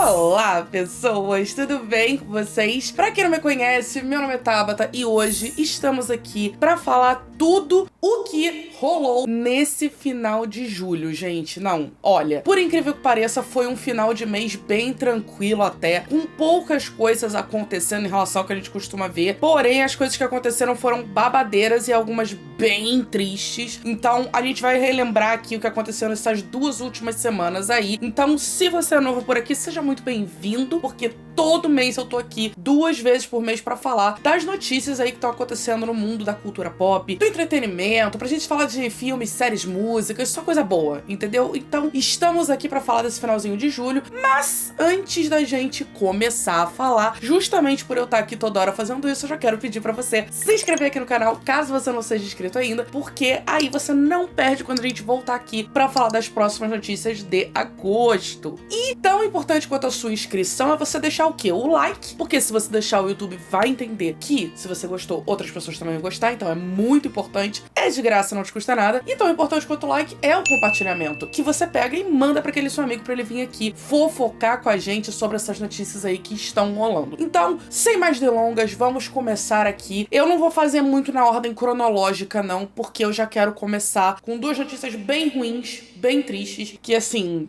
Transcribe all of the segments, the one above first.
Olá, pessoas! Tudo bem com vocês? Pra quem não me conhece, meu nome é Tabata e hoje estamos aqui pra falar tudo o que rolou nesse final de julho, gente. Não, olha, por incrível que pareça, foi um final de mês bem tranquilo até, com poucas coisas acontecendo em relação ao que a gente costuma ver. Porém, as coisas que aconteceram foram babadeiras e algumas bem tristes. Então, a gente vai relembrar aqui o que aconteceu nessas duas últimas semanas aí. Então, se você é novo por aqui, seja muito bem-vindo, porque todo mês eu tô aqui 2 vezes por mês pra falar das notícias aí que estão acontecendo no mundo da cultura pop, do entretenimento, pra gente falar de filmes, séries, músicas, só coisa boa, entendeu? Então, estamos aqui pra falar desse finalzinho de julho, mas antes da gente começar a falar, justamente por eu estar aqui toda hora fazendo isso, eu já quero pedir pra você se inscrever aqui no canal, caso você não seja inscrito ainda, porque aí você não perde quando a gente voltar aqui pra falar das próximas notícias de agosto. E tão importante quanto a sua inscrição é você deixar o quê? O like, porque se você deixar, o YouTube vai entender que se você gostou, outras pessoas também vão gostar, então é muito importante, é de graça, não te custa nada. E tão importante quanto o like é o compartilhamento, que você pega e manda pra aquele seu amigo pra ele vir aqui fofocar com a gente sobre essas notícias aí que estão rolando. Então, sem mais delongas, vamos começar aqui. Eu não vou fazer muito na ordem cronológica não, porque eu já quero começar com 2 notícias bem ruins, bem tristes, que assim,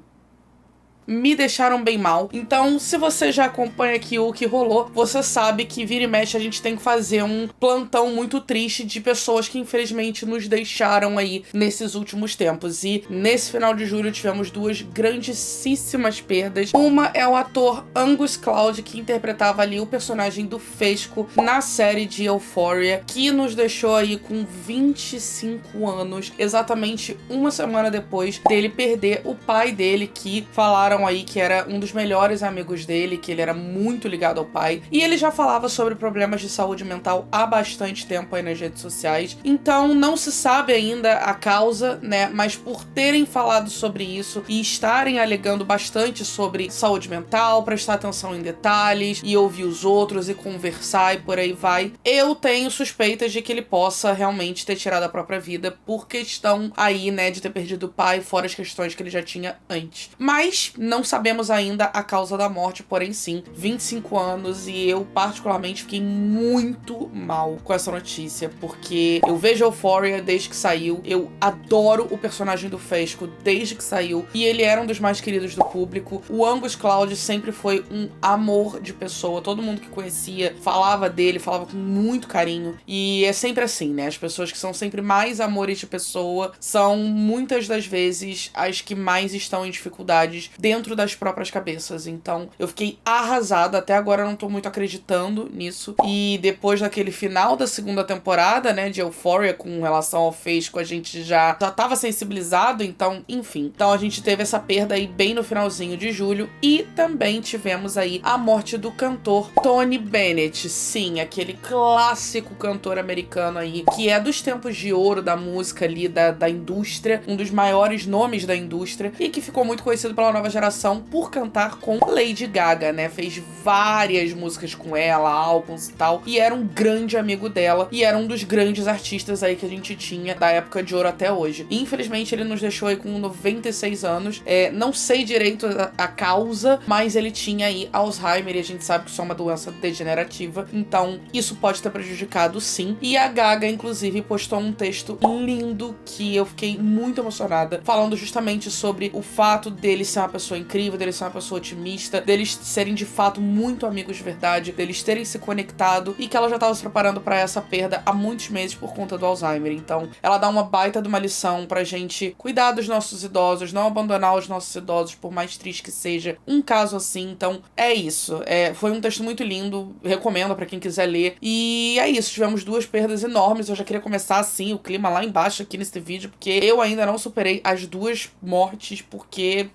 me deixaram bem mal. Então, se você já acompanha aqui o que rolou, você sabe que vira e mexe a gente tem que fazer um plantão muito triste de pessoas que infelizmente nos deixaram aí nesses últimos tempos. E nesse final de julho tivemos 2 grandíssimas perdas. Uma é o ator Angus Cloud, que interpretava ali o personagem do Fesco na série de Euphoria, que nos deixou aí com 25 anos, exatamente uma semana depois dele perder o pai dele, que falaram aí que era um dos melhores amigos dele, que ele era muito ligado ao pai, e ele já falava sobre problemas de saúde mental há bastante tempo aí nas redes sociais. Então não se sabe ainda a causa, né, mas por terem falado sobre isso e estarem alegando bastante sobre saúde mental, prestar atenção em detalhes e ouvir os outros e conversar e por aí vai, eu tenho suspeitas de que ele possa realmente ter tirado a própria vida por questão aí, né, de ter perdido o pai, fora as questões que ele já tinha antes. Mas não sabemos ainda a causa da morte, porém sim, 25 anos, e eu particularmente fiquei muito mal com essa notícia, porque eu vejo Euphoria desde que saiu, eu adoro o personagem do Fesco desde que saiu, e ele era um dos mais queridos do público. O Angus Cloud sempre foi um amor de pessoa, todo mundo que conhecia falava dele, falava com muito carinho, e é sempre assim, né, as pessoas que são sempre mais amores de pessoa são muitas das vezes as que mais estão em dificuldades dentro das próprias cabeças. Então eu fiquei arrasada, até agora eu não tô muito acreditando nisso, e depois daquele final da segunda temporada, né, de Euphoria, com relação ao Fesco, a gente já tava sensibilizado, então, enfim. Então a gente teve essa perda aí bem no finalzinho de julho, e também tivemos aí a morte do cantor Tony Bennett, sim, aquele clássico cantor americano aí, que é dos tempos de ouro da música ali, da indústria, um dos maiores nomes da indústria, e que ficou muito conhecido pela nova geração por cantar com Lady Gaga, né? Fez várias músicas com ela, álbuns e tal, e era um grande amigo dela, e era um dos grandes artistas aí que a gente tinha da época de ouro até hoje. E, infelizmente, ele nos deixou aí com 96 anos. Não sei direito a causa, mas ele tinha aí Alzheimer, e a gente sabe que isso é uma doença degenerativa, então isso pode ter prejudicado sim. E a Gaga, inclusive, postou um texto lindo que eu fiquei muito emocionada, falando justamente sobre o fato dele ser uma pessoa incrível, dele ser uma pessoa otimista, deles serem de fato muito amigos de verdade, deles terem se conectado, e que ela já estava se preparando para essa perda há muitos meses por conta do Alzheimer. Então ela dá uma baita de uma lição pra gente cuidar dos nossos idosos, não abandonar os nossos idosos, por mais triste que seja um caso assim. Então é isso, foi um texto muito lindo, recomendo pra quem quiser ler, e é isso, tivemos 2 perdas enormes. Eu já queria começar assim, o clima lá embaixo aqui nesse vídeo, porque eu ainda não superei as 2 mortes, porque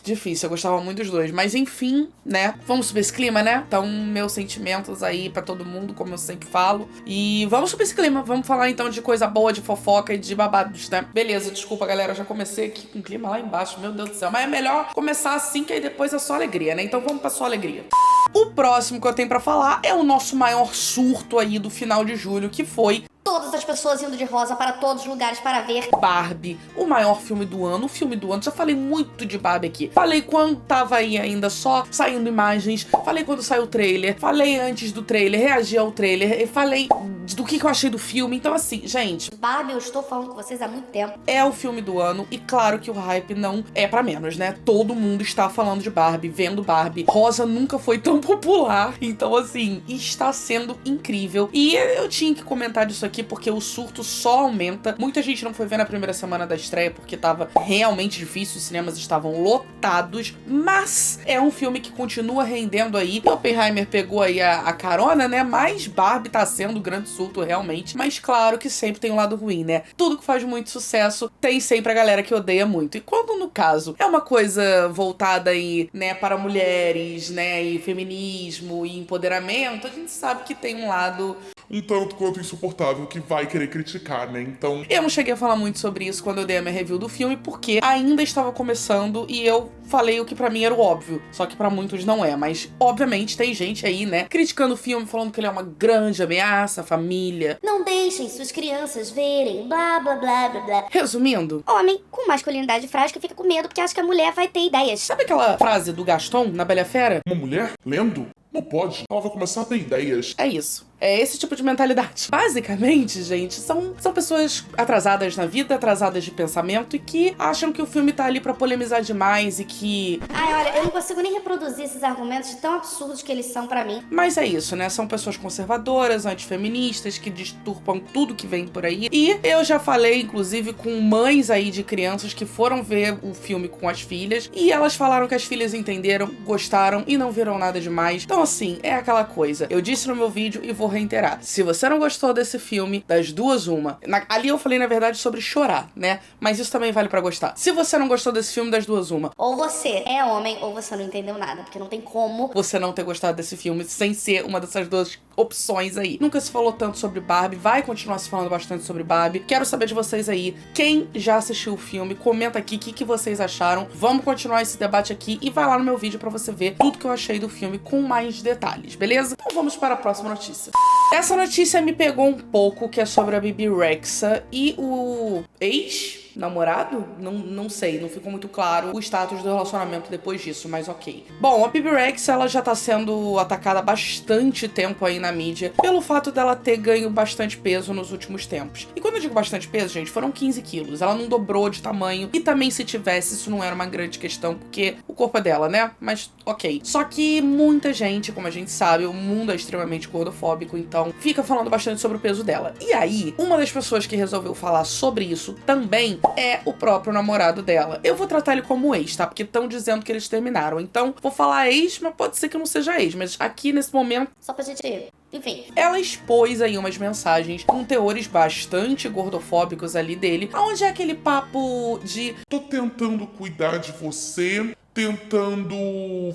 difícil, eu gostava muito dos 2, mas enfim, né, vamos subir esse clima, né? Então, meus sentimentos aí pra todo mundo, como eu sempre falo, e vamos subir esse clima, vamos falar então de coisa boa, de fofoca e de babados, né? Beleza, desculpa galera, eu já comecei aqui com o clima lá embaixo, meu Deus do céu, mas é melhor começar assim, que aí depois é só alegria, né? Então vamos pra só alegria. O próximo que eu tenho pra falar é o nosso maior surto aí do final de julho, que foi todas as pessoas indo de rosa para todos os lugares para ver Barbie, o maior filme do ano, o filme do ano. Já falei muito de Barbie aqui. Falei quando tava aí ainda só saindo imagens, falei quando saiu o trailer, falei antes do trailer, reagi ao trailer, falei do que eu achei do filme. Então assim, gente, Barbie, eu estou falando com vocês há muito tempo. é o filme do ano e claro que o hype não é pra menos, né? Todo mundo está falando de Barbie, vendo Barbie. Rosa nunca foi tão popular, então assim, está sendo incrível. E eu tinha que comentar disso aqui porque o surto só aumenta. Muita gente não foi ver na primeira semana da estreia porque tava realmente difícil, os cinemas estavam lotados, mas é um filme que continua rendendo aí. E Oppenheimer pegou aí a carona, né? Mas Barbie tá sendo o grande surto realmente. Mas claro que sempre tem um lado ruim, né? Tudo que faz muito sucesso tem sempre a galera que odeia muito. E quando, no caso, é uma coisa voltada aí, né, para mulheres, né, e feminismo e empoderamento, a gente sabe que tem um lado um tanto quanto insuportável que vai querer criticar, né? Então, eu não cheguei a falar muito sobre isso quando eu dei a minha review do filme, porque ainda estava começando e eu falei o que pra mim era o óbvio. Só que pra muitos não é. Mas, obviamente, tem gente aí, né, criticando o filme, falando que ele é uma grande ameaça à família. Não deixem suas crianças verem, blá, blá, blá, blá, blá. Resumindo, Homem com masculinidade frágil fica com medo porque acha que a mulher vai ter ideias. sabe aquela frase do Gaston na Bela e a Fera? uma mulher lendo? Não pode. Ela vai começar a ter ideias. É isso. É esse tipo de mentalidade. Basicamente, gente, são pessoas atrasadas na vida, atrasadas de pensamento e que acham que o filme tá ali pra polemizar demais e que... Ai, olha, eu não consigo nem reproduzir esses argumentos de tão absurdos que eles são pra mim. Mas é isso, né? São pessoas conservadoras, antifeministas, que disturpam tudo que vem por aí. E eu já falei, inclusive, com mães aí de crianças que foram ver o filme com as filhas e elas falaram que as filhas entenderam, gostaram e não viram nada demais. Então, assim, é aquela coisa. Eu disse no meu vídeo e vou reiterar. Se você não gostou desse filme, das duas, uma. Ali eu falei, na verdade, sobre chorar, né? Mas isso também vale pra gostar. Se você não gostou desse filme, das duas, uma. Ou você é homem ou você não entendeu nada, porque não tem como Você não ter gostado desse filme sem ser uma dessas duas opções aí. Nunca se falou tanto sobre Barbie, vai continuar se falando bastante sobre Barbie. Quero saber de vocês aí. Quem já assistiu o filme, comenta aqui o que vocês acharam. Vamos continuar esse debate aqui e vai lá no meu vídeo pra você ver tudo que eu achei do filme com mais detalhes, beleza? Então vamos para a próxima notícia. Essa notícia me pegou um pouco, que é sobre a Bebe Rexha e o ex-namorado? Não sei, não ficou muito claro o status do relacionamento depois disso, mas ok. Bom, a Bebe Rexha, ela já tá sendo atacada há bastante tempo aí na mídia pelo fato dela ter ganho bastante peso nos últimos tempos. E quando eu digo bastante peso, gente, foram 15 quilos. Ela não dobrou de tamanho e também se tivesse, isso não era uma grande questão, porque o corpo é dela, né? Mas ok. Só que muita gente, como a gente sabe, o mundo é extremamente gordofóbico, então fica falando bastante sobre o peso dela. E aí, uma das pessoas que resolveu falar sobre isso também é o próprio namorado dela. Eu vou tratar ele como ex, tá? Porque estão dizendo que eles terminaram. Então, vou falar ex, mas pode ser que não seja ex. Mas aqui, nesse momento, só pra gente... Enfim. ela expôs aí umas mensagens com teores bastante gordofóbicos ali dele, onde é aquele papo de Tô tentando cuidar de você, tentando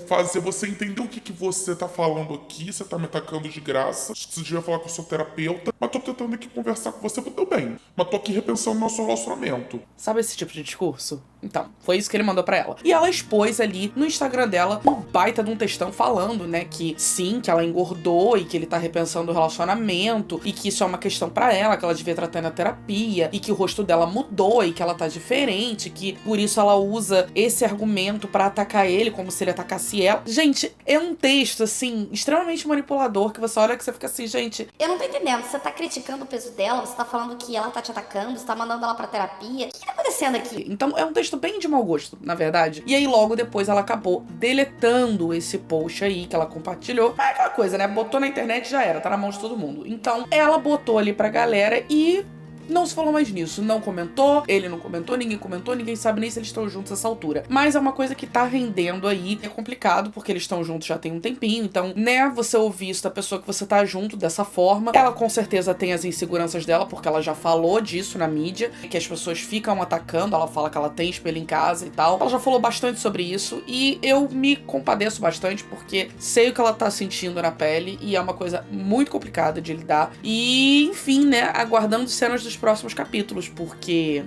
fazer você entender o que você tá falando aqui, você tá me atacando de graça, você devia falar com o seu terapeuta, mas tô tentando aqui conversar com você, tudo bem, mas tô aqui repensando nosso relacionamento. sabe esse tipo de discurso? Então, foi isso que ele mandou pra ela. E ela expôs ali no Instagram dela um baita de um textão falando, né, que sim, que ela engordou e que ele tá repensando o relacionamento e que isso é uma questão pra ela, que ela devia tratar na terapia e que o rosto dela mudou e que ela tá diferente, que por isso ela usa esse argumento pra atacar ele como se ele atacasse ela. Gente, é um texto, assim, extremamente manipulador que você olha que você fica assim, gente... Eu não tô entendendo, você tá criticando o peso dela, você tá falando que ela tá te atacando, você tá mandando ela pra terapia. O que tá acontecendo aqui? Então é um texto bem de mau gosto, na verdade. E aí logo depois ela acabou deletando esse post aí que ela compartilhou. Mas é aquela coisa, né? Botou na internet e já era, tá na mão de todo mundo. Então ela botou ali pra galera e... não se falou mais nisso, não comentou, ele não comentou, ninguém sabe nem se eles estão juntos nessa altura. Mas é uma coisa que tá rendendo aí, é complicado, porque eles estão juntos já tem um tempinho, então, né, você ouvir isso da pessoa que você tá junto dessa forma, ela com certeza tem as inseguranças dela, porque ela já falou disso na mídia, que as pessoas ficam atacando, ela fala que ela tem espelho em casa e tal. Ela já falou bastante sobre isso, e eu me compadeço bastante, porque sei o que ela tá sentindo na pele, e é uma coisa muito complicada de lidar. E, enfim, né, aguardando cenas dos próximos capítulos, porque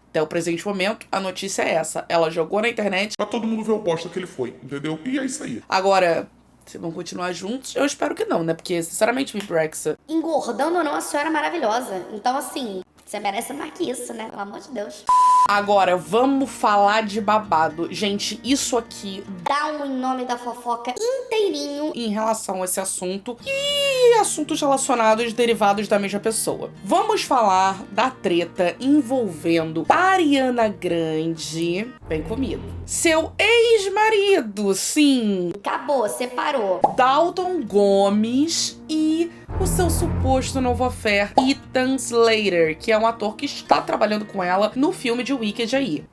até o presente momento a notícia é essa. Ela jogou na internet. Pra todo mundo ver o bosta que ele foi, entendeu? E é isso aí. Agora, Se vão continuar juntos, eu espero que não, né? Porque, sinceramente, Bibi Rexha... Engordando ou não, a senhora é maravilhosa. Então, assim, você merece mais que isso, né? Pelo amor de Deus. Agora, vamos falar de babado. Gente, isso aqui... Dá um Em Nome da Fofoca inteirinho. Em relação a esse assunto e assuntos relacionados, derivados da mesma pessoa. Vamos falar da treta envolvendo Ariana Grande, vem comigo, seu ex-marido, sim, Acabou, separou. Dalton Gomes e o seu suposto novo affair, Ethan Slater, que é um ator que está trabalhando com ela no filme de Wicked aí.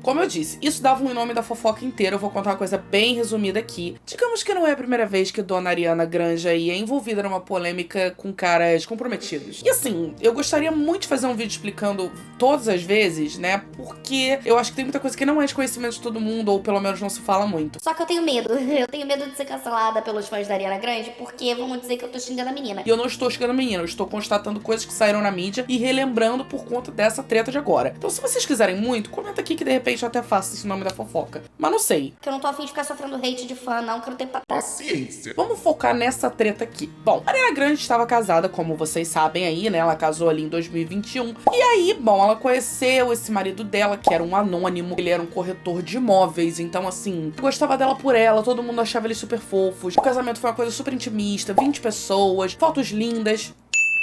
Como eu disse, isso dava um Em Nome da Fofoca inteiro. Eu vou contar uma coisa bem resumida aqui. Digamos que não é a primeira vez que Dona Ariana Grande aí é envolvida numa polêmica com caras comprometidos. E assim, eu gostaria muito de fazer um vídeo explicando todas as vezes, né? Porque eu acho que tem muita coisa que não é de conhecimento de todo mundo, ou pelo menos não se fala muito. Só que eu tenho medo. Eu tenho medo de ser cancelada pelos fãs da Ariana Grande, porque vão dizer que eu tô xingando a menina. E eu não estou xingando a menina, eu estou constatando coisas que saíram na mídia e relembrando por conta dessa treta de agora. Então, se vocês quiserem muito, comenta aqui que de repente eu até faço esse Nome da Fofoca. Mas não sei. Que eu não tô afim de ficar sofrendo hate de fã, não, que eu não tenho Paciência. Vamos focar nessa treta aqui. Bom, a Ariana Grande estava casada, como vocês sabem aí, né? Ela casou ali em 2021. E aí, bom, ela conheceu esse marido dela, que era um anônimo. Ele era um corretor de imóveis. Então, assim, gostava dela por ela. Todo mundo achava eles super fofos. O casamento foi uma coisa super intimista. 20 pessoas, fotos lindas.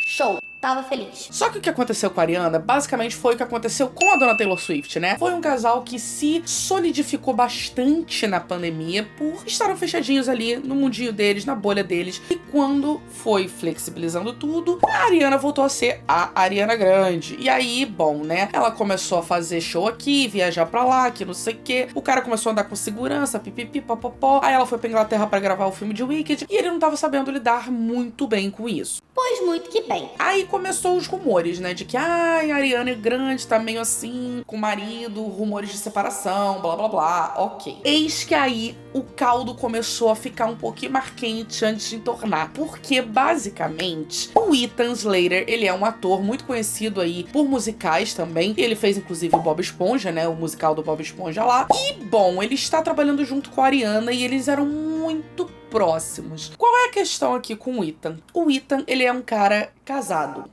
Show. Tava feliz. Só que o que aconteceu com a Ariana, basicamente foi o que aconteceu com a dona Taylor Swift, né? Foi um casal que se solidificou bastante na pandemia por estarem fechadinhos ali no mundinho deles, na bolha deles. E quando foi flexibilizando tudo, a Ariana voltou a ser a Ariana Grande. E aí, bom, né? Ela começou a fazer show aqui, viajar pra lá, que não sei o quê. O cara começou a andar com segurança, pipipi, popopó. Aí ela foi pra Inglaterra pra gravar o filme de Wicked. E ele não tava sabendo lidar muito bem com isso. Pois muito que bem. Aí começou os rumores, né? De que, a Ariana Grande tá meio assim, com o marido, rumores de separação, blá, blá, blá. Ok. Eis que aí o caldo começou a ficar um pouquinho mais quente antes de entornar. Porque, basicamente, o Ethan Slater, ele é um ator muito conhecido aí por musicais também. Ele fez, inclusive, o Bob Esponja, né? O musical do Bob Esponja lá. E, bom, ele está trabalhando junto com a Ariana e eles eram muito próximos. Qual é a questão aqui com o Ethan? O Ethan, ele é um cara casado.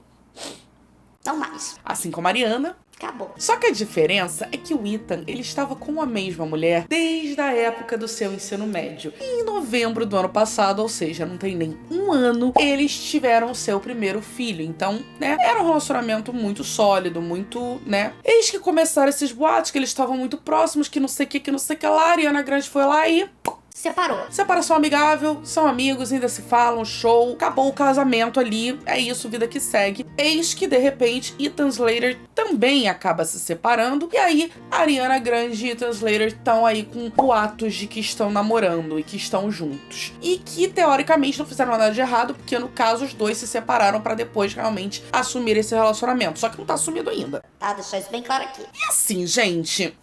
Não mais. Assim como a Ariana. Acabou. Só que a diferença é que o Ethan, ele estava com a mesma mulher desde a época do seu ensino médio. E em novembro do ano passado, ou seja, não tem nem um ano, eles tiveram o seu primeiro filho. Então, né, era um relacionamento muito sólido, muito, né. Eis que começaram esses boatos, que eles estavam muito próximos, que não sei o que não sei o que lá. A Ariana Grande foi lá e... Separou. separação amigável, são amigos, ainda se falam, show, acabou o casamento ali, é isso, vida que segue. Eis que, de repente, Ethan Slater também acaba se separando, e aí Ariana Grande e Ethan Slater estão aí com boatos de que estão namorando e que estão juntos. E que, teoricamente, não fizeram nada de errado, porque, no caso, os dois se separaram pra depois realmente assumir esse relacionamento. Só que não tá assumido ainda. Tá, deixar isso bem claro aqui. E assim, gente...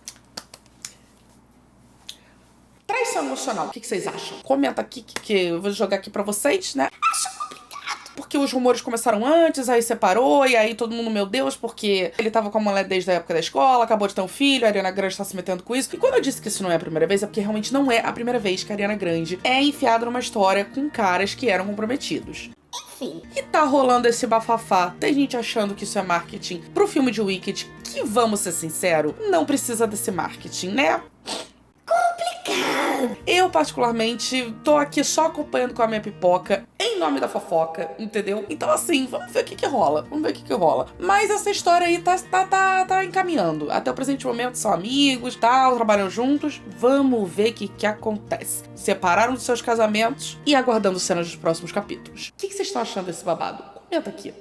traição emocional, o que vocês acham? Comenta aqui que eu vou jogar aqui pra vocês, né? Acho complicado. Porque os rumores começaram antes, aí separou, e aí todo mundo, meu Deus, porque ele tava com a mulher desde a época da escola, acabou de ter um filho, a Ariana Grande tá se metendo com isso. E quando eu disse que isso não é a primeira vez, é porque realmente não é a primeira vez que a Ariana Grande é enfiada numa história com caras que eram comprometidos. Enfim. E tá rolando esse bafafá. Tem gente achando que isso é marketing pro filme de Wicked, que, vamos ser sinceros, não precisa desse marketing, né? Eu, particularmente, tô aqui só acompanhando com a minha pipoca, em nome da fofoca, entendeu? Então, assim, vamos ver o que rola. Vamos ver o que rola. Mas essa história aí tá encaminhando. Até o presente momento são amigos, tal, trabalham juntos. Vamos ver o que acontece. Separaram dos seus casamentos e aguardando cenas dos próximos capítulos. O que vocês estão achando desse babado? Comenta aqui.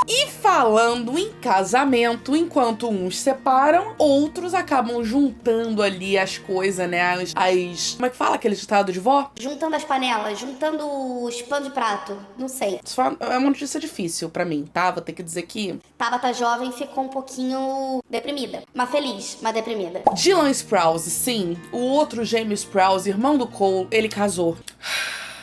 E falando em casamento, enquanto uns separam, outros acabam juntando ali as coisas, né? As... como é que fala aquele ditado de vó? Juntando as panelas, juntando os pano de prato, não sei. Isso é uma notícia difícil pra mim, tá? Vou ter que dizer que... Tabata jovem ficou um pouquinho deprimida. Mas feliz, mas deprimida. Dylan Sprouse, sim. O outro gêmeo Sprouse, irmão do Cole, ele casou.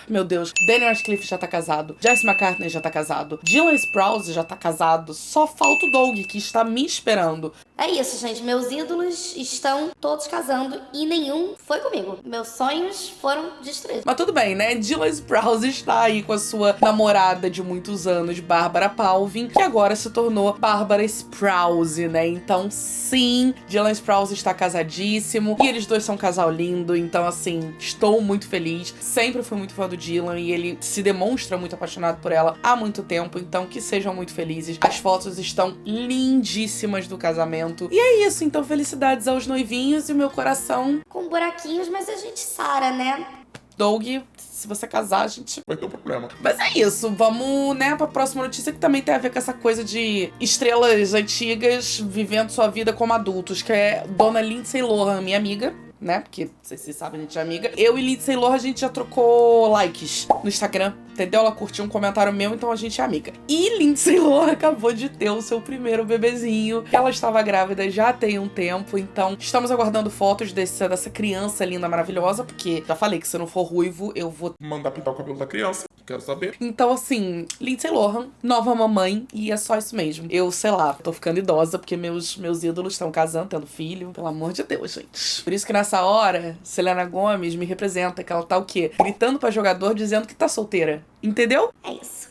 Meu Deus, Daniel Radcliffe já tá casado, Jesse McCartney já tá casado, Dylan Sprouse já tá casado, só falta o Doug, que está me esperando. É isso, gente. Meus ídolos estão todos casando e nenhum foi comigo. Meus sonhos foram destruídos. Mas tudo bem, né? Dylan Sprouse está aí com a sua namorada de muitos anos, Bárbara Palvin, que agora se tornou Bárbara Sprouse, né? Então, sim, Dylan Sprouse está casadíssimo e eles dois são um casal lindo. Então, assim, estou muito feliz. Sempre fui muito fã do Dylan e ele se demonstra muito apaixonado por ela há muito tempo. Então, que sejam muito felizes. As fotos estão lindíssimas do casamento. E é isso, então felicidades aos noivinhos e o meu coração... Com buraquinhos, mas a gente sara, né? Doug, se você casar, a gente... Vai ter um problema. Mas é isso, vamos, né, pra próxima notícia que também tem a ver com essa coisa de estrelas antigas vivendo sua vida como adultos, que é Dona Lindsay Lohan, minha amiga, né, porque, não sei se vocês sabem, a gente é amiga. Eu e Lindsay Lohan, a gente já trocou likes no Instagram, entendeu? Ela curtiu um comentário meu, então a gente é amiga. E Lindsay Lohan acabou de ter o seu primeiro bebezinho. Ela estava grávida já tem um tempo, então estamos aguardando fotos dessa criança linda, maravilhosa, porque já falei que se não for ruivo, eu vou... Mandar pintar o cabelo da criança, quero saber. Então, assim, Lindsay Lohan, nova mamãe, e é só isso mesmo. Eu, sei lá, tô ficando idosa, porque meus ídolos estão casando, tendo filho. Pelo amor de Deus, gente. Por isso que nessa hora, Selena Gomez me representa, que ela tá o quê? Gritando pra jogador, dizendo que tá solteira. Entendeu? É isso.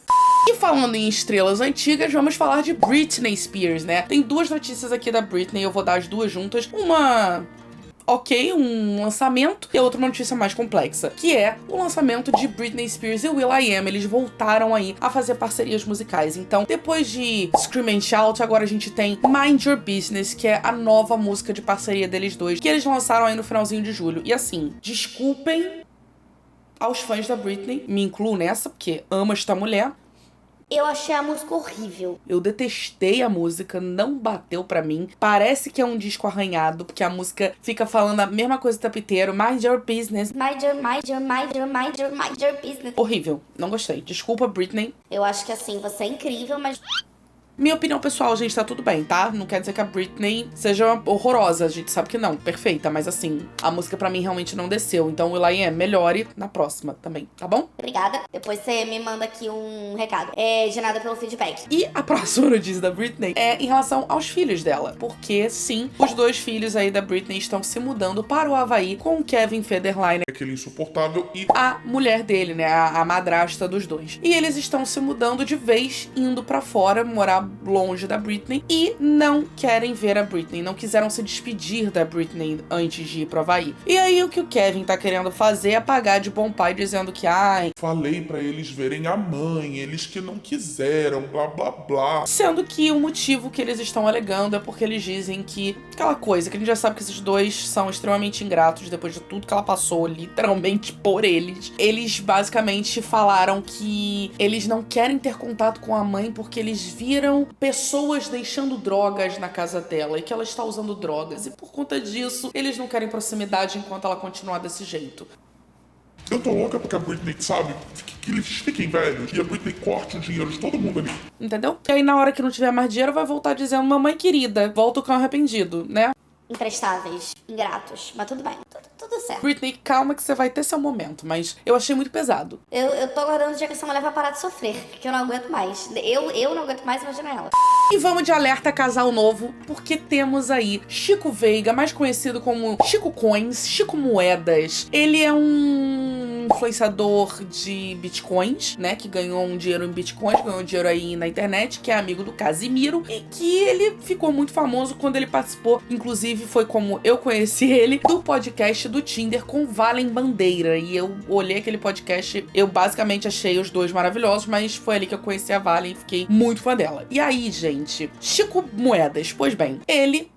E falando em estrelas antigas, vamos falar de Britney Spears, né? Tem duas notícias aqui da Britney, eu vou dar as duas juntas. Uma... ok, um lançamento, e a outra uma notícia mais complexa, que é o lançamento de Britney Spears e will.i.am. Eles voltaram aí a fazer parcerias musicais. Então, depois de Scream and Shout, agora a gente tem Mind Your Business, que é a nova música de parceria deles dois, que eles lançaram aí no finalzinho de julho. E assim, desculpem aos fãs da Britney, me incluo nessa, porque amo esta mulher. Eu achei a música horrível. Eu detestei a música, não bateu pra mim. Parece que é um disco arranhado, porque a música fica falando a mesma coisa o tempo inteiro. Mind your business. Mind your business. Horrível, não gostei. Desculpa, Britney. Eu acho que assim, você é incrível, mas... Minha opinião pessoal, gente, tá tudo bem, tá? Não quer dizer que a Britney seja horrorosa, a gente sabe que não, perfeita. Mas assim, a música pra mim realmente não desceu. Então, will.i.am, melhore na próxima também, tá bom? Obrigada. Depois você me manda aqui um recado. De nada pelo feedback. E a próxima notícia da Britney é em relação aos filhos dela. Porque, sim, os dois filhos aí da Britney estão se mudando para o Havaí com o Kevin Federline, Aquele insuportável e... a mulher dele, né, a madrasta dos dois. E eles estão se mudando de vez, indo pra fora, morar longe da Britney, e não querem ver a Britney, não quiseram se despedir da Britney antes de ir pro Havaí. E aí o que o Kevin tá querendo fazer é pagar de bom pai, dizendo que, ai... falei pra eles verem a mãe, eles que não quiseram, blá blá blá. Sendo que o motivo que eles estão alegando é porque eles dizem que aquela coisa, que a gente já sabe que esses dois são extremamente ingratos depois de tudo que ela passou, literalmente por eles. Eles basicamente falaram que eles não querem ter contato com a mãe porque eles viram pessoas deixando drogas na casa dela e que ela está usando drogas. E por conta disso, eles não querem proximidade enquanto ela continuar desse jeito. Eu tô louca porque a Britney, sabe, que eles fiquem velhos e a Britney corte o dinheiro de todo mundo ali. Entendeu? E aí na hora que não tiver mais dinheiro, vai voltar dizendo, mamãe querida, volta o cão arrependido, né? Imprestáveis, ingratos, mas tudo bem, tudo certo. Britney, calma que você vai ter seu momento, mas eu achei muito pesado. Eu tô aguardando o dia que essa mulher vai parar de sofrer, que eu não aguento mais. Eu não aguento mais, imagina ela. E vamos de alerta casal novo, porque temos aí Chico Veiga, mais conhecido como Chico Coins, Chico Moedas. Ele é um influenciador de bitcoins, né, que ganhou um dinheiro em bitcoins, ganhou dinheiro aí na internet, que é amigo do Casimiro, e que ele ficou muito famoso quando ele participou, inclusive foi como eu conheci ele, do podcast do Tinder com Valen Bandeira. E eu olhei aquele podcast, eu basicamente achei os dois maravilhosos, mas foi ali que eu conheci a Valen e fiquei muito fã dela. E aí, gente, Chico Moedas, pois bem, ele,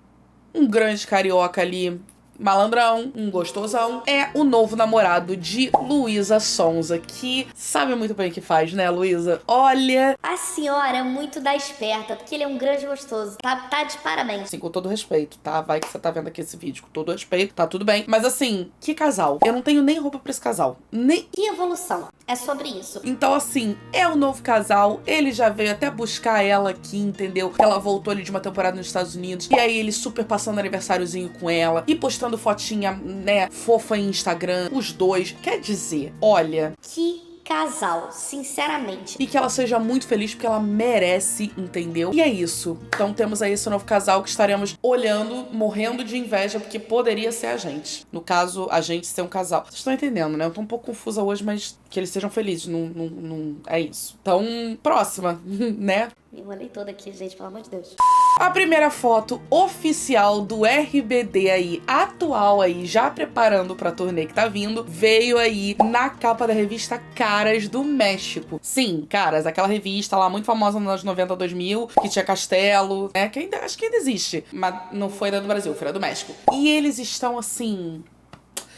um grande carioca ali, malandrão, um gostosão, é o novo namorado de Luísa Sonza, que sabe muito bem o que faz, né, Luísa? Olha... A senhora é muito da esperta, porque ele é um grande gostoso. Tá de parabéns. Assim, com todo respeito, tá? Vai que você tá vendo aqui esse vídeo, com todo respeito, tá tudo bem. Mas assim, que casal. Eu não tenho nem roupa pra esse casal. Nem... E evolução. É sobre isso. Então, assim, é o novo casal. Ele já veio até buscar ela aqui, entendeu? Ela voltou ali de uma temporada nos Estados Unidos. E aí, ele super passando aniversáriozinho com ela. E postando fotinha, né, fofa em Instagram. Os dois. Quer dizer, olha... Que casal, sinceramente. E que ela seja muito feliz, porque ela merece, entendeu? E é isso. Então temos aí esse novo casal que estaremos olhando, morrendo de inveja, porque poderia ser a gente. No caso, a gente ser um casal. Vocês estão entendendo, né? Eu tô um pouco confusa hoje, mas que eles sejam felizes. Não é isso. Então, próxima, né? Me enrolei toda aqui, gente, pelo amor de Deus. A primeira foto oficial do RBD aí, atual aí, já preparando pra turnê que tá vindo, veio aí na capa da revista Caras do México. Sim, Caras, aquela revista lá muito famosa nos anos 90, 2000, que tinha castelo, né, que acho que ainda existe, mas não foi da do Brasil, foi da do México. E eles estão assim...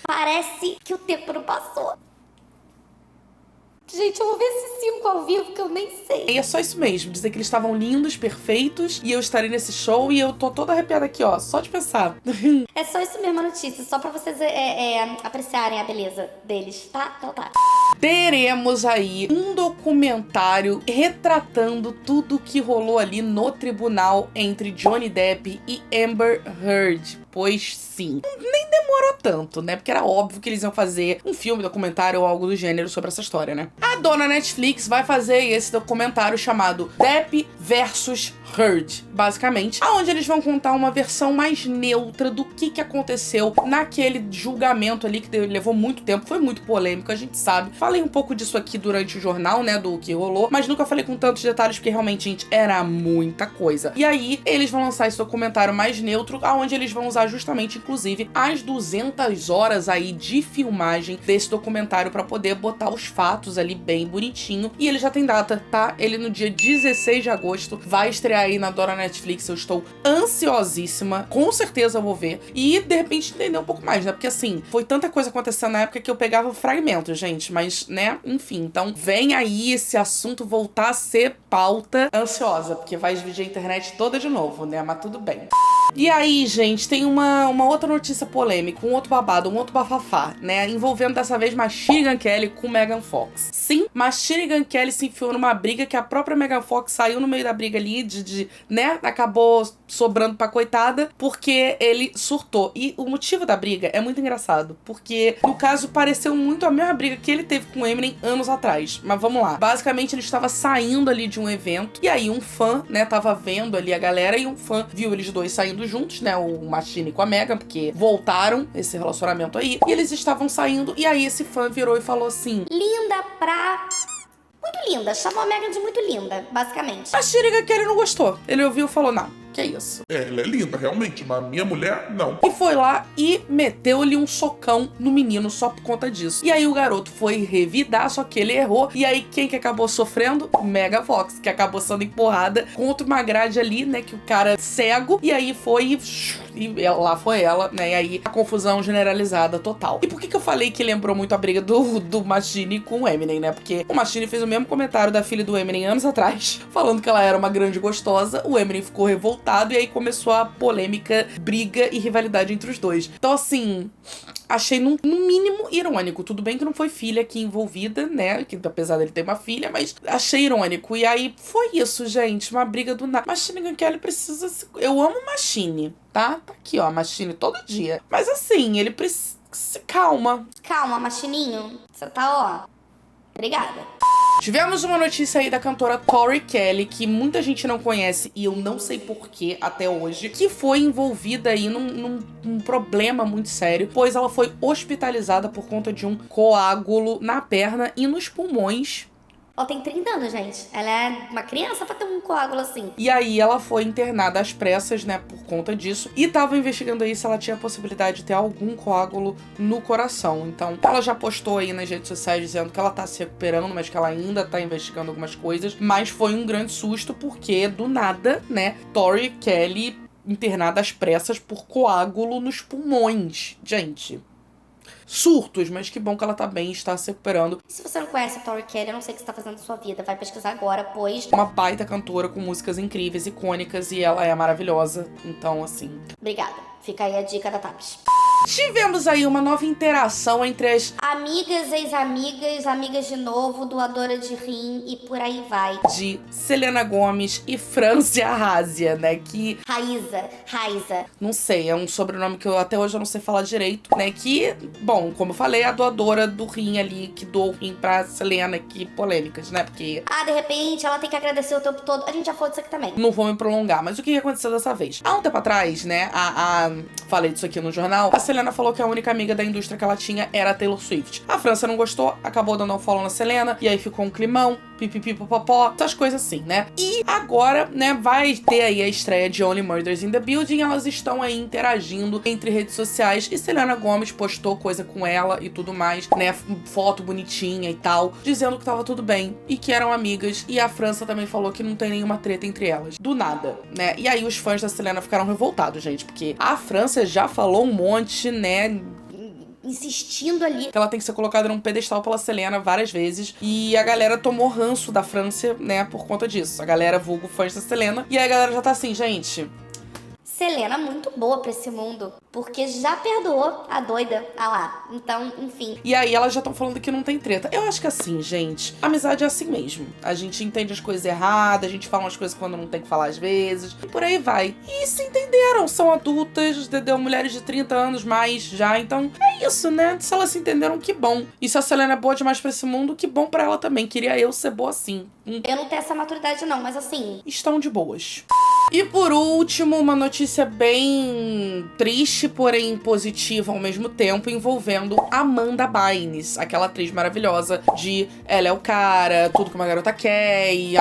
Parece que o tempo não passou. Gente, eu vou ver esses 5 ao vivo que eu nem sei. E é só isso mesmo, dizer que eles estavam lindos, perfeitos, e eu estarei nesse show e eu tô toda arrepiada aqui, ó, só de pensar. É só isso mesmo a notícia, só pra vocês apreciarem a beleza deles, tá? Então tá. Teremos aí um documentário retratando tudo que rolou ali no tribunal entre Johnny Depp e Amber Heard. Pois sim. Nem demorou tanto, né? Porque era óbvio que eles iam fazer um filme, documentário ou algo do gênero sobre essa história, né? A dona Netflix vai fazer esse documentário chamado Depp versus Heard, basicamente, aonde eles vão contar uma versão mais neutra do que aconteceu naquele julgamento ali que levou muito tempo, foi muito polêmico, a gente sabe. Falei um pouco disso aqui durante o jornal, né, do que rolou, mas nunca falei com tantos detalhes porque realmente, gente, era muita coisa. E aí, eles vão lançar esse documentário mais neutro, aonde eles vão usar justamente, inclusive, as 200 horas aí de filmagem desse documentário pra poder botar os fatos ali bem bonitinho. E ele já tem data, tá? Ele no dia 16 de agosto vai estrear aí na Dora Netflix. Eu estou ansiosíssima, com certeza eu vou ver e de repente entender um pouco mais, né? Porque assim, foi tanta coisa acontecendo na época que eu pegava fragmentos, gente, mas né, enfim, então vem aí esse assunto voltar a ser pauta. Ansiosa, porque vai dividir a internet toda de novo, né? Mas tudo bem. E aí, gente, tem uma outra notícia polêmica, um outro babado, um outro bafafá, né? Envolvendo dessa vez Machine Gun Kelly com Megan Fox. Sim, Machine Gun Kelly se enfiou numa briga que a própria Megan Fox saiu no meio da briga ali, né? Acabou sobrando pra coitada, porque ele surtou. E o motivo da briga é muito engraçado, porque, no caso, pareceu muito a mesma briga que ele teve com o Eminem anos atrás. Mas vamos lá. Basicamente, ele estava saindo ali de um evento, e aí um fã, né, tava vendo ali a galera, e um fã viu eles dois saindo juntos, né, o Machine com a Megan, porque voltaram esse relacionamento aí, e eles estavam saindo, e aí esse fã virou e falou assim: linda pra... muito linda, chamou a Megan de muito linda, basicamente. A Shiriga que ele não gostou. Ele ouviu e falou: não, que isso? É, ela é linda, realmente, mas minha mulher, não. E foi lá e meteu-lhe um socão no menino só por conta disso. E aí o garoto foi revidar, só que ele errou. E aí quem que acabou sofrendo? Megan Fox, que acabou sendo empurrada contra uma grade ali, né, que o cara cego. E aí foi... e lá foi ela, né, e aí a confusão generalizada total. E por que eu falei que lembrou muito a briga do Machine com o Eminem, né? Porque o Machine fez o mesmo comentário da filha do Eminem anos atrás, falando que ela era uma grande gostosa. O Eminem ficou revoltado e aí começou a polêmica, briga e rivalidade entre os dois. Então, assim, achei no mínimo irônico. Tudo bem que não foi filha aqui envolvida, né? Que apesar dele ter uma filha, mas achei irônico. E aí foi isso, gente. Uma briga do nada. Machine Gun Kelly precisa se... Eu amo Machine, tá? Tá aqui, ó, Machine todo dia. Mas assim, ele precisa... Calma. Calma, Machininho. Você tá, ó... obrigada. Tivemos uma notícia aí da cantora Tori Kelly, que muita gente não conhece e eu não sei porquê até hoje, que foi envolvida aí num problema muito sério, pois ela foi hospitalizada por conta de um coágulo na perna e nos pulmões. Ela tem 30 anos, gente. Ela é uma criança pra ter um coágulo assim. E aí ela foi internada às pressas, né, por conta disso. E tava investigando aí se ela tinha a possibilidade de ter algum coágulo no coração. Então, ela já postou aí nas redes sociais dizendo que ela tá se recuperando, mas que ela ainda tá investigando algumas coisas. Mas foi um grande susto porque, do nada, né, Tori Kelly internada às pressas por coágulo nos pulmões. Gente... surtos, mas que bom que ela tá bem e está se recuperando. E se você não conhece a Tori Kelly, eu não sei o que você tá fazendo na sua vida, vai pesquisar agora, pois... uma baita cantora com músicas incríveis, icônicas, e ela é maravilhosa. Então, assim... obrigada. Fica aí a dica da Taps. Tivemos aí uma nova interação entre as Amigas, ex-amigas, amigas de novo, doadora de rim e por aí vai. de Selena Gomez e Francia Razzia, né? Que, Raiza. não sei, é um sobrenome que eu até hoje eu não sei falar direito, né? Que, bom, como eu falei, é a doadora do rim ali, que doou o rim pra Selena, que polêmicas, né? Porque Ah, de repente ela tem que agradecer o tempo todo. A gente já falou disso aqui também. não vou me prolongar, mas o que aconteceu dessa vez? Há um tempo atrás, né, falei disso aqui no jornal, a Selena falou que a única amiga da indústria que ela tinha era a Taylor Swift. A França não gostou, acabou dando um follow na Selena, e aí ficou um climão, pipipipopopó, essas coisas assim, né? E agora, né, vai ter aí a estreia de Only Murders in the Building, elas estão aí interagindo entre redes sociais, e Selena Gomez postou coisa com ela e tudo mais, né, foto bonitinha e tal, dizendo que tava tudo bem, e que eram amigas, e a França também falou que não tem nenhuma treta entre elas. Do nada, né? E aí os fãs da Selena ficaram revoltados, gente, porque a França já falou um monte, né, Insistindo ali. que ela tem que ser colocada num pedestal pela Selena várias vezes. E a galera tomou ranço da França, né, por conta disso. A galera vulgo fãs da Selena. E aí a galera já tá assim, gente, Selena muito boa pra esse mundo, porque já perdoou a doida. Ah lá. Então, enfim. e aí elas já estão falando que não tem treta. Eu acho que assim, gente, amizade é assim mesmo. A gente entende as coisas erradas, a gente fala umas coisas quando não tem que falar às vezes. E por aí vai. E se entenderam, são adultas, entendeu? Mulheres de 30 anos mais já. Então, é isso, né? Se elas se entenderam, que bom. E se a Selena é boa demais pra esse mundo, que bom pra ela também. Queria eu ser boa assim. Eu não tenho essa maturidade não, mas assim... Estão de boas. E por último, uma notícia bem triste, porém positiva ao mesmo tempo, envolvendo Amanda Bynes, aquela atriz maravilhosa de Ela é o Cara, Tudo que uma Garota Quer, e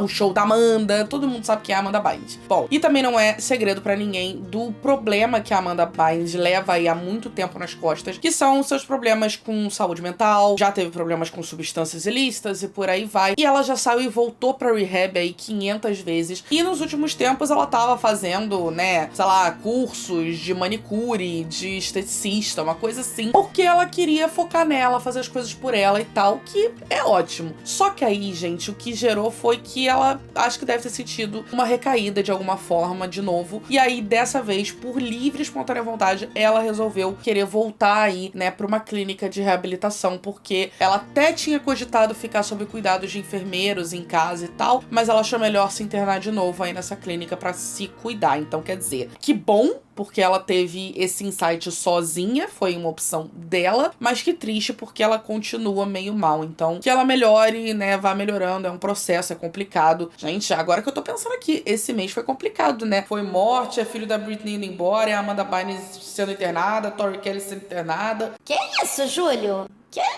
o show da Amanda, todo mundo sabe quem é a Amanda Bynes. Bom, e também não é segredo pra ninguém do problema que a Amanda Bynes leva aí há muito tempo nas costas, que são os seus problemas com saúde mental, já teve problemas com substâncias ilícitas e por aí vai. E ela já saiu e voltou pra rehab aí 500 vezes. E nos últimos tempos ela tava fazendo, né, sei lá, cursos de manicure, de esteticista, uma coisa assim, porque ela queria focar nela, fazer as coisas por ela e tal, que é ótimo. Só que aí, gente, o que gerou foi que ela, acho que deve ter sentido uma recaída de alguma forma, de novo, e aí, dessa vez, por livre e espontânea vontade, ela resolveu querer voltar aí, né, pra uma clínica de reabilitação, porque ela até tinha cogitado ficar sob cuidados de enfermeiros em casa e tal, mas ela achou melhor se internar de novo aí nessa clínica pra se cuidar. Então, quer dizer, que bom, porque ela teve esse insight sozinha, foi uma opção dela, mas que triste porque ela continua meio mal. Então, que ela melhore, né, vá melhorando, é um processo, é complicado. Gente, agora que eu tô pensando aqui, esse mês foi complicado, né? Foi morte, é filho da Britney indo embora, é a Amanda Bynes sendo internada, Tori Kelly sendo internada. Que isso, Júlio?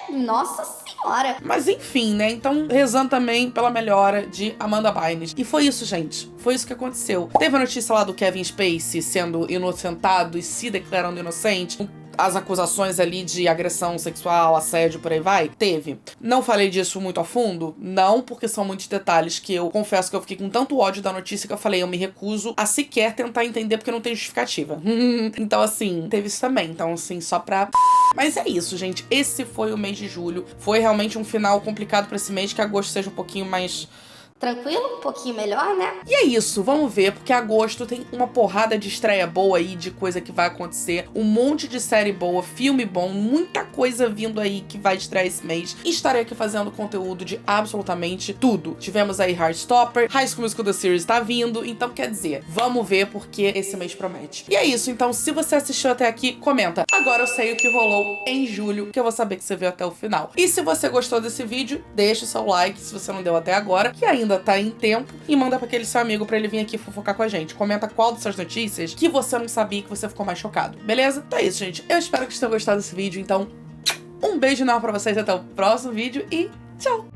Nossa senhora. Mas enfim, né? Então, rezando também pela melhora de Amanda Bynes. E foi isso, gente. Foi isso que aconteceu. Teve a notícia lá do Kevin Spacey sendo inocentado e se declarando inocente. As acusações ali de agressão sexual, assédio, por aí vai? Teve. Não falei disso muito a fundo? Não, porque são muitos detalhes que eu confesso que eu fiquei com tanto ódio da notícia que eu falei, eu me recuso a sequer tentar entender porque não tem justificativa. Então, assim, teve isso também. Então, assim, só pra... Mas é isso, gente. Esse foi o mês de julho. Foi realmente um final complicado pra esse mês, que agosto seja um pouquinho mais... Tranquilo? Um pouquinho melhor, né? E é isso, vamos ver, porque agosto tem uma porrada de estreia boa aí, de coisa que vai acontecer, um monte de série boa, filme bom, muita coisa vindo aí que vai estrear esse mês. E estarei aqui fazendo conteúdo de absolutamente tudo. Tivemos aí Heartstopper, High School Musical The Series tá vindo, então quer dizer, vamos ver porque esse mês promete. E é isso, então se você assistiu até aqui, comenta. Agora eu sei o que rolou em julho, que eu vou saber que você viu até o final. E se você gostou desse vídeo, deixa o seu like, se você não deu até agora, que ainda tá em tempo, e manda pra aquele seu amigo pra ele vir aqui fofocar com a gente. Comenta qual dessas notícias que você não sabia, que você ficou mais chocado, beleza? Então é isso, gente. Eu espero que vocês tenham gostado desse vídeo, então um beijo enorme pra vocês, até o próximo vídeo e tchau!